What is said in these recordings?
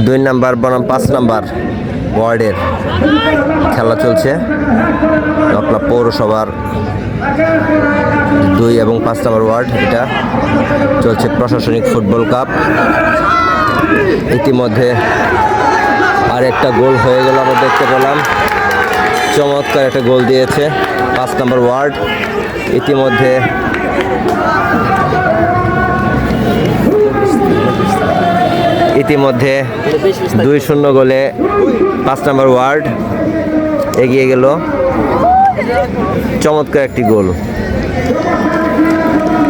2 number বনাম 5 number ওয়ার্ডের খেলা চলছে। নকলা পৌরসভার 2 এবং 5 নাম্বার ওয়ার্ড, এটা চলছে প্রশাসনিক ফুটবল কাপ। ইতিমধ্যে আরেকটা গোল হয়ে গেল, আমরা দেখতে পেলাম। চমৎকার একটা গোল দিয়েছে 5 নাম্বার ওয়ার্ড। ইতিমধ্যে ইতিমধ্যে 2-0 গোলে 5 নাম্বার ওয়ার্ড এগিয়ে গেল। চমৎকার একটি গোল।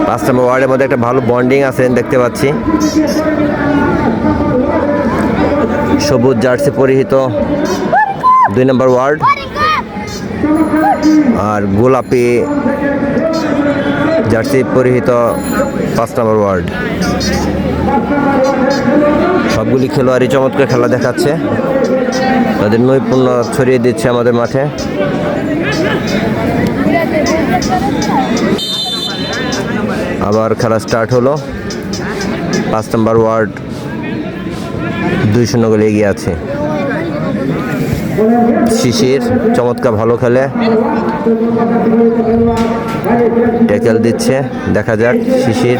5 নাম্বার ওয়ার্ডের মধ্যে একটা ভালো বন্ডিং আছে দেখতে পাচ্ছি। সবুজ জার্সি পরিহিত 2 নাম্বার ওয়ার্ড আর গোলাপি জার্সি পরিহিত 5 নাম্বার ওয়ার্ড। সবগুলি খেলোয়াড়ই চমৎকার খেলা দেখাচ্ছে, তাদের নৈপুণ্য ছড়িয়ে দিচ্ছে আমাদের মাঠে। আবার খেলা স্টার্ট হলো। 5 নাম্বার ওয়ার্ড 2-0 গোলে এগিয়ে আছে। শিশির চমৎকার ভালো খেলে, ট্যাকেল দিচ্ছে, দেখা যাক শিশির।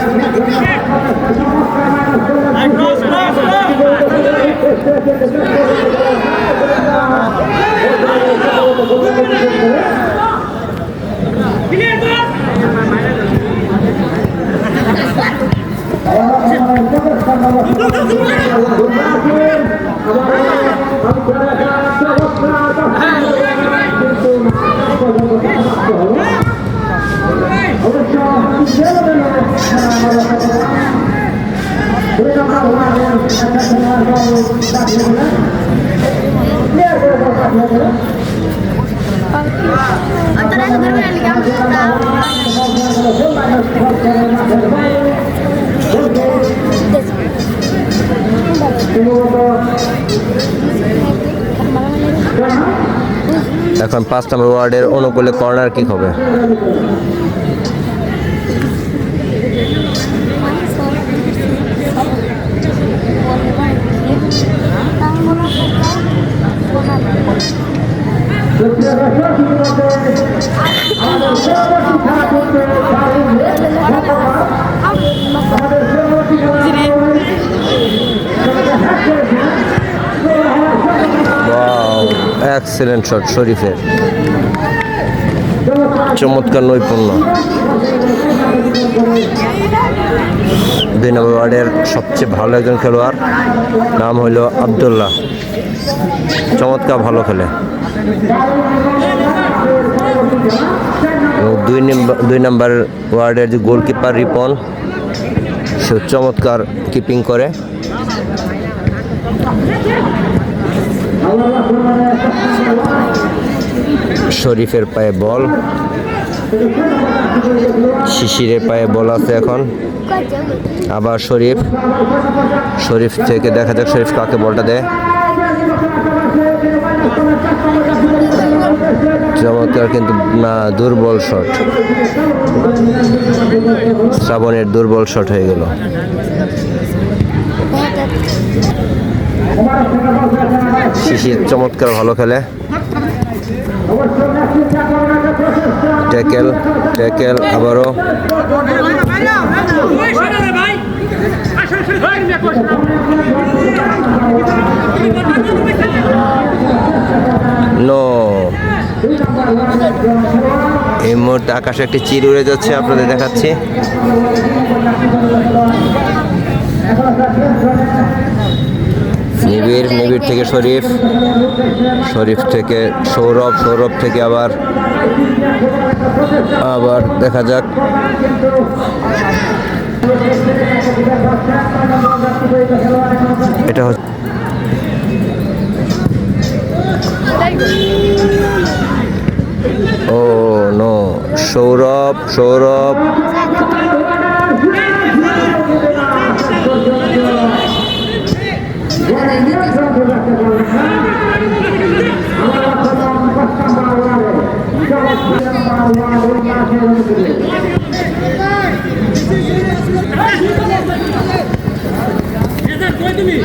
এখন 5 নম্বর ওয়ার্ডের অনুকূলে কর্নার কিক হবে। এক্সেলেন্ট শট শরীফের, চমৎকার নৈপুণ্য। 2 নম্বর ওয়ার্ডের সবচেয়ে ভালো একজন খেলোয়াড়, নাম হইল আব্দুল্লাহ, চমৎকার ভালো খেলে। 2 নম্বর ওয়ার্ডের যে গোলকিপার রিপন, সে চমৎকার কিপিং করে। শরীফের পায়ে বল, শিশিরের পায়ে বল আছে এখন। আবার শরীফ থেকে দেখা যাক শরীফ কাকে বলটা দেয়। চমৎকার কিন্তু না, দুর্বল শট, শ্রাবণের দুর্বল শট হয়ে গেল। শিশির চমৎকার ভালো খেলে। ট্যাকেল আবারও। নো, এই মুহূর্তে আকাশে একটি চির উড়ে যাচ্ছে, আপনাদের দেখাচ্ছি। নিবিড় থেকে শরীফ থেকে সৌরভ থেকে আবার দেখা যাক। এটা হচ্ছে ও নো, সৌরভ তুমি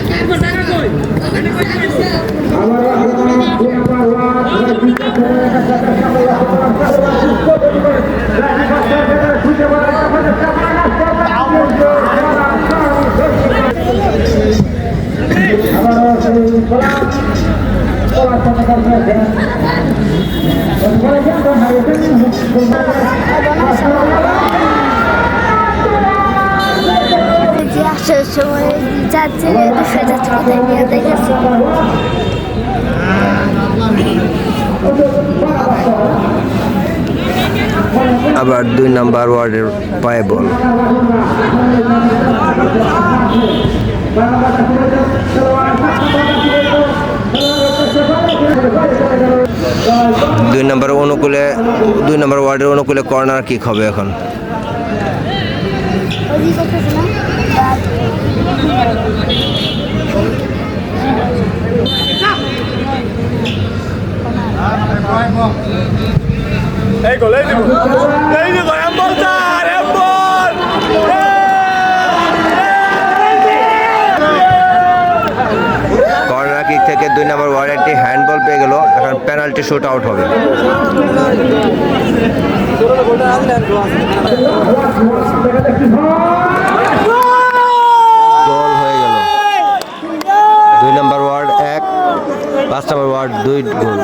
আসার সময় যাচ্ছে দেখা যাচ্ছে কোথায় নিয়ে দেখেছি। আবার 2 নাম্বার ওয়ার্ডের পায়ে বল। দুই নম্বর ওয়ার্ডের অনুকূলে কর্নার কিক হবে এখন। কর্নার কিক থেকে 2 নম্বর ওয়ার্ড একটি হ্যান্ডবল পেয়ে গেল। এখন পেনাল্টি শুট আউট হবে। গোল হয়ে গেল। 2 নম্বর ওয়ার্ড 1, 5 নম্বর ওয়ার্ড 2 গোল।